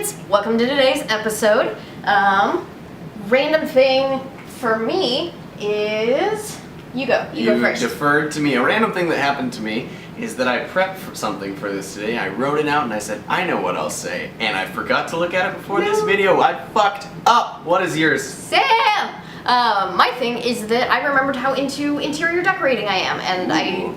kids! Welcome to today's episode. Random thing for me is... You go first. You deferred to me. A random thing that happened to me is that I prepped for something for this today. I wrote it out and I said, I know what I'll say. And I forgot to look at it before this video. I fucked up. What is yours? Sam! My thing is that I remembered how into interior decorating I am, and I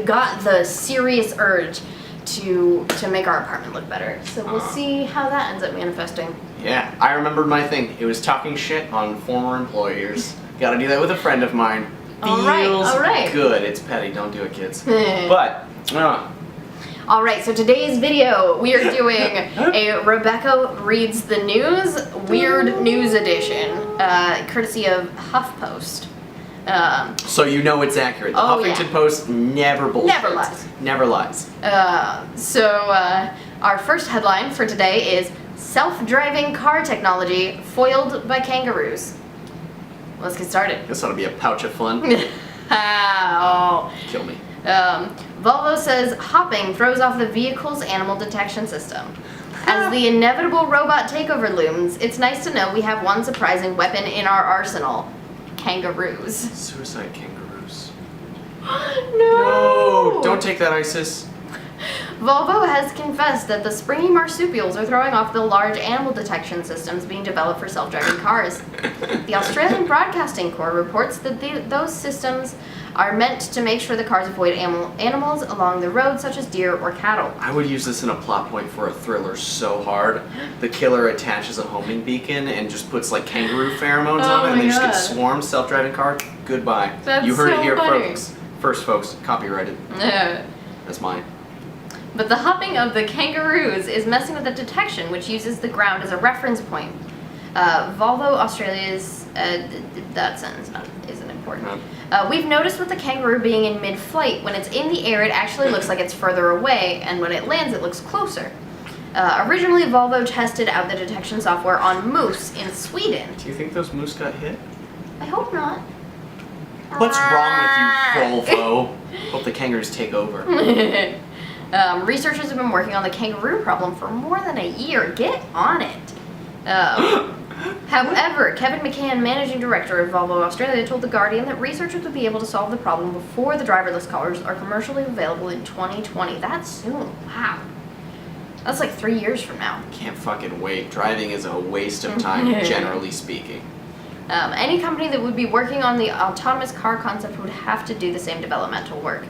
got the serious urge to make our apartment look better. So we'll see how that ends up manifesting. Yeah, I remembered my thing. It was talking shit on former employers. Gotta do that with a friend of mine. Feels all right. good. It's petty. Don't do it, kids. But, Alright, so today's video, we are doing a Rebecca Reads the News Weird News Edition, courtey of HuffPost. so you know it's accurate. The Huffington Post never bullshits. Never lies. Never lies. Our first headline for today is Self-Driving Car Technology Foiled by Kangaroos. Let's get started. This ought to be a pouch of fun. Ow. Kill me. Volvo says hopping throws off the vehicle's animal detection system. As the inevitable robot takeover looms, it's nice to know we have one surprising weapon in our arsenal. Kangaroos. Suicide kangaroos. No! Don't take that, ISIS. Volvo has confessed that the springy marsupials are throwing off the large animal detection systems being developed for self-driving cars. The Australian Broadcasting Corps reports that those systems are meant to make sure the cars avoid animals along the road, such as deer or cattle. I would use this in a plot point for a thriller so hard. The killer attaches a homing beacon and just puts like kangaroo pheromones on it, and they just get swarmed. Self-driving car, goodbye. That's you heard so it here, funny. folks. First, folks, copyrighted. That's mine. But the hopping of the kangaroos is messing with the detection, which uses the ground as a reference point. Volvo Australia's... that sentence isn't important. We've noticed with the kangaroo being in mid-flight, when it's in the air it actually looks like it's further away, and when it lands it looks closer. Originally Volvo tested out the detection software on moose in Sweden. Do you think those moose got hit? I hope not. What's wrong with you, Volvo? Hope the kangaroos take over. Researchers have been working on the kangaroo problem for more than a year. Get on it. However, Kevin McCann, managing director of Volvo Australia, told The Guardian that researchers would be able to solve the problem before the driverless cars are commercially available in 2020. That's soon. Wow. That's like 3 years from now. Can't fucking wait. Driving is a waste of time, generally speaking. Any company that would be working on the autonomous car concept would have to do the same developmental work.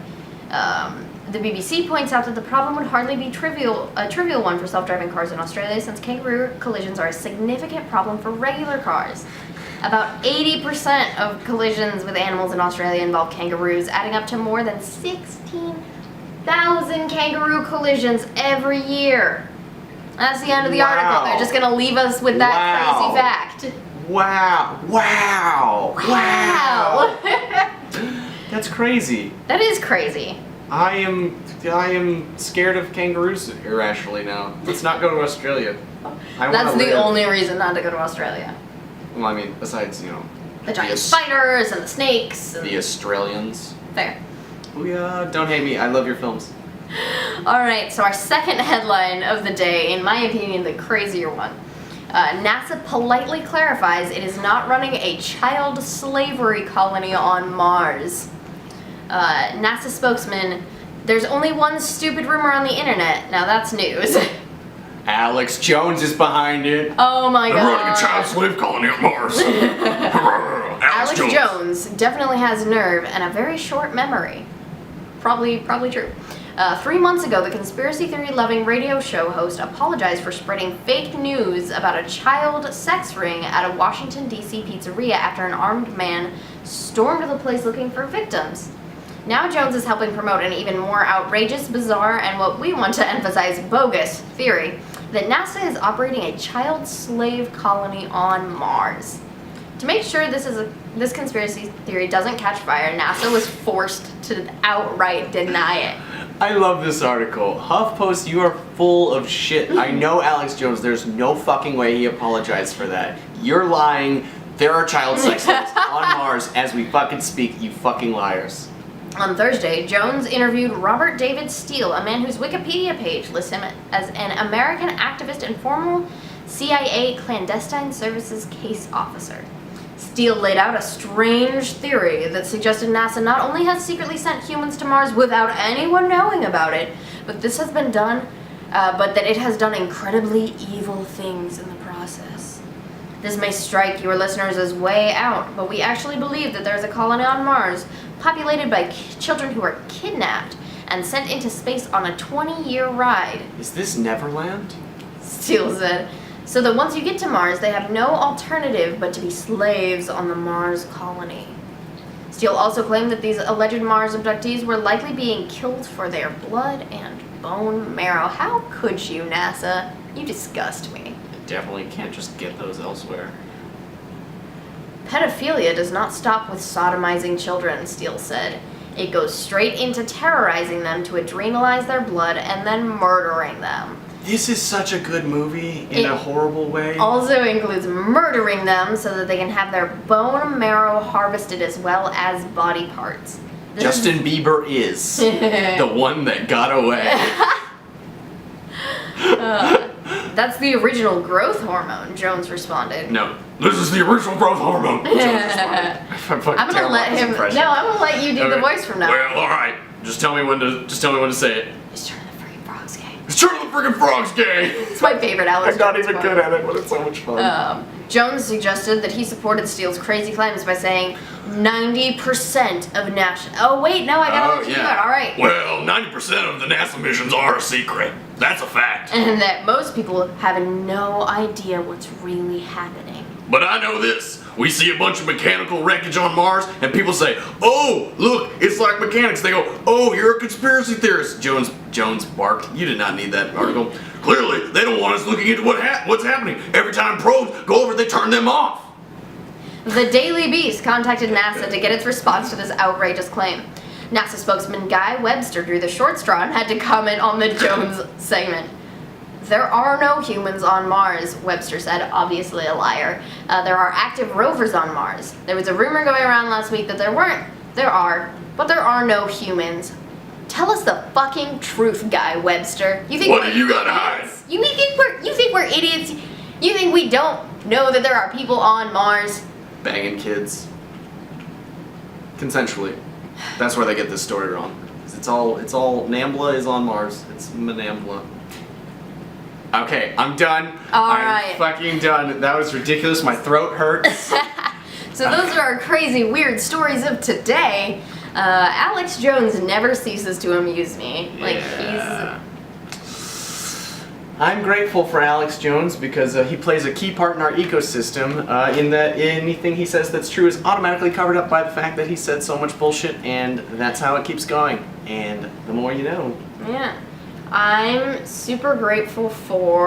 The BBC points out that the problem would hardly be a trivial one for self-driving cars in Australia, since kangaroo collisions are a significant problem for regular cars. About 80% of collisions with animals in Australia involve kangaroos, adding up to more than 16,000 kangaroo collisions every year. That's the end of the article. They're just going to leave us with that crazy fact. Wow. That's crazy. That is crazy. I am scared of kangaroos irrationally now. Let's not go to Australia. That's the only reason not to go to Australia. Well, I mean, besides, you know... The giant spiders and the snakes. And the Australians. Fair. Booyah. Don't hate me. I love your films. Alright, so our second headline of the day, in my opinion, the crazier one. NASA politely clarifies it is not running a child slavery colony on Mars. NASA spokesman, there's only one stupid rumor on the internet. Now that's news. Alex Jones is behind it. Oh my god. They're running a child slave colony on Mars. Alex Jones definitely has nerve and a very short memory. Probably true. 3 months ago, the conspiracy theory-loving radio show host apologized for spreading fake news about a child sex ring at a Washington, D.C. pizzeria after an armed man stormed the place looking for victims. Now Jones is helping promote an even more outrageous, bizarre, and what we want to emphasize, bogus theory that NASA is operating a child slave colony on Mars. To make sure this conspiracy theory doesn't catch fire, NASA was forced to outright deny it. I love this article. HuffPost, you are full of shit. I know Alex Jones, there's no fucking way he apologized for that. You're lying. There are child sex slaves on Mars as we fucking speak, you fucking liars. On Thursday, Jones interviewed Robert David Steele, a man whose Wikipedia page lists him as an American activist and former CIA clandestine services case officer. Steele laid out a strange theory that suggested NASA not only has secretly sent humans to Mars without anyone knowing about it, but that it has done incredibly evil things in the process. This may strike your listeners as way out, but we actually believe that there is a colony on Mars populated by children who are kidnapped and sent into space on a 20-year ride. Is this Neverland? Steele said. So that once you get to Mars, they have no alternative but to be slaves on the Mars colony. Steele also claimed that these alleged Mars abductees were likely being killed for their blood and bone marrow. How could you, NASA? You disgust me. You definitely can't just get those elsewhere. Pedophilia does not stop with sodomizing children, Steele said. It goes straight into terrorizing them to adrenalize their blood and then murdering them. This is such a good movie in a horrible way. Also includes murdering them so that they can have their bone marrow harvested as well as body parts. Justin Bieber is the one that got away. That's the original growth hormone, Jones responded. No, this is the original growth hormone. I'm gonna let him. No, I'm gonna let you do the voice from now. Well, all right. Just tell me when to say it. It's Turn of the Freaking Frogs gay. It's Turn of the Freaking Frogs gay. It's my favorite Alex. I'm not Jones even quote. good at it, but it's so much fun. Jones suggested that he supported Steele's crazy claims by saying 90% of national. Oh wait, no, I gotta let you do it. All right. Well, 90% of the NASA missions are a secret. That's a fact. And that most people have no idea what's really happening. But I know this. We see a bunch of mechanical wreckage on Mars, and people say, "Oh, look, it's like mechanics." They go, "Oh, you're a conspiracy theorist." Jones barked. You did not need that article. Clearly, they don't want us looking into what's happening. Every time probes go over, they turn them off. The Daily Beast contacted NASA to get its response to this outrageous claim. NASA spokesman Guy Webster drew the short straw and had to comment on the Jones segment. There are no humans on Mars, Webster said, obviously a liar. There are active rovers on Mars. There was a rumor going around last week that there weren't. There are, but there are no humans. Tell us the fucking truth, Guy Webster. You think What do you got to hide? You think we're idiots? You think we don't know that there are people on Mars? Banging kids. Consensually. That's where they get this story wrong. It's all Nambla is on Mars. It's Manambla. Okay, I'm done. I'm fucking done. That was ridiculous. My throat hurts. So those are our crazy, weird stories of today. Alex Jones never ceases to amuse me. I'm grateful for Alex Jones because he plays a key part in our ecosystem in that anything he says that's true is automatically covered up by the fact that he said so much bullshit, and that's how it keeps going. And the more you know. Yeah. I'm super grateful for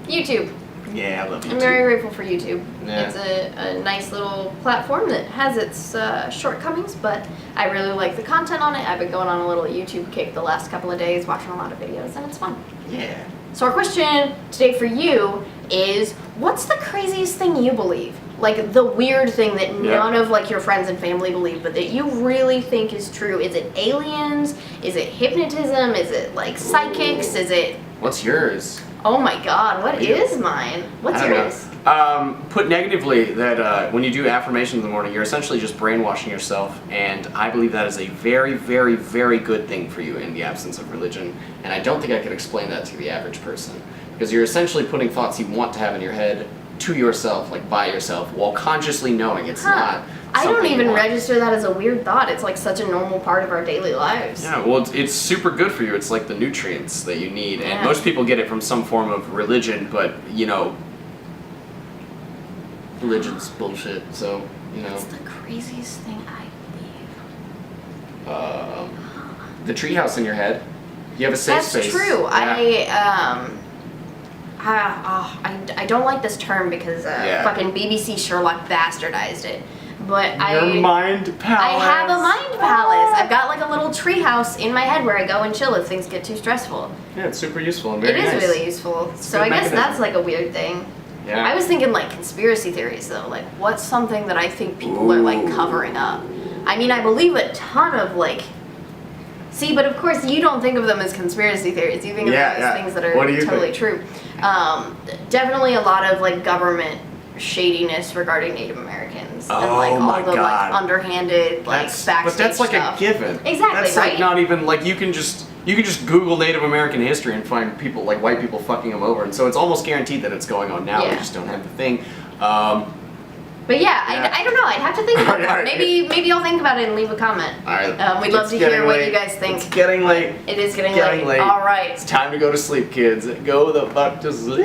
YouTube. Yeah, I love YouTube. I'm very grateful for YouTube. Yeah. It's a nice little platform that has its shortcomings, but I really like the content on it. I've been going on a little YouTube kick the last couple of days, watching a lot of videos, and it's fun. Yeah. So our question today for you is, what's the craziest thing you believe? Like the weird thing that none of like your friends and family believe, but that you really think is true. Is it aliens? Is it hypnotism? Is it like psychics? Is it... What's yours? Oh my god, what is mine? What's yours? Put negatively that when you do affirmation in the morning, you're essentially just brainwashing yourself, and I believe that is a very, very, very good thing for you in the absence of religion, and I don't think I could explain that to the average person, because you're essentially putting thoughts you want to have in your head to yourself, like by yourself, while consciously knowing it's not. I don't even register that as a weird thought. It's like such a normal part of our daily lives. Yeah, well, it's super good for you. It's like the nutrients that you need, and most people get it from some form of religion, but, you know, religion's bullshit, so, you know. It's the craziest thing I believe. The treehouse in your head. You have a safe space. That's true. Yeah. I don't like this term because fucking BBC Sherlock bastardized it. But Your mind palace. I have a mind palace. I've got like a little tree house in my head where I go and chill if things get too stressful. Yeah, it's super useful and very nice. nice. It is really useful. So I guess that's like a weird thing. Yeah. I was thinking like conspiracy theories though. Like what's something that I think people are like covering up? I mean, I believe a ton of like. See, but of course you don't think of them as conspiracy theories. You think of them as things that are What do you totally think? true. Definitely a lot of like government shadiness regarding Native Americans and like Oh my all the God. like underhanded like backstage but that's like stuff. a given. Exactly, That's right? like not even like you can just Google Native American history and find people like white people fucking them over, and so it's almost guaranteed that it's going on now. We Yeah. just don't have the thing. But yeah, Yeah. I don't know. I'd have to think about Alright, it. Maybe I'll think about it and leave a comment. All right. We'd love It's to hear getting what late. you guys think. It's getting late. It is getting Getting late. All right. It's time to go to sleep, kids. Go the fuck to sleep.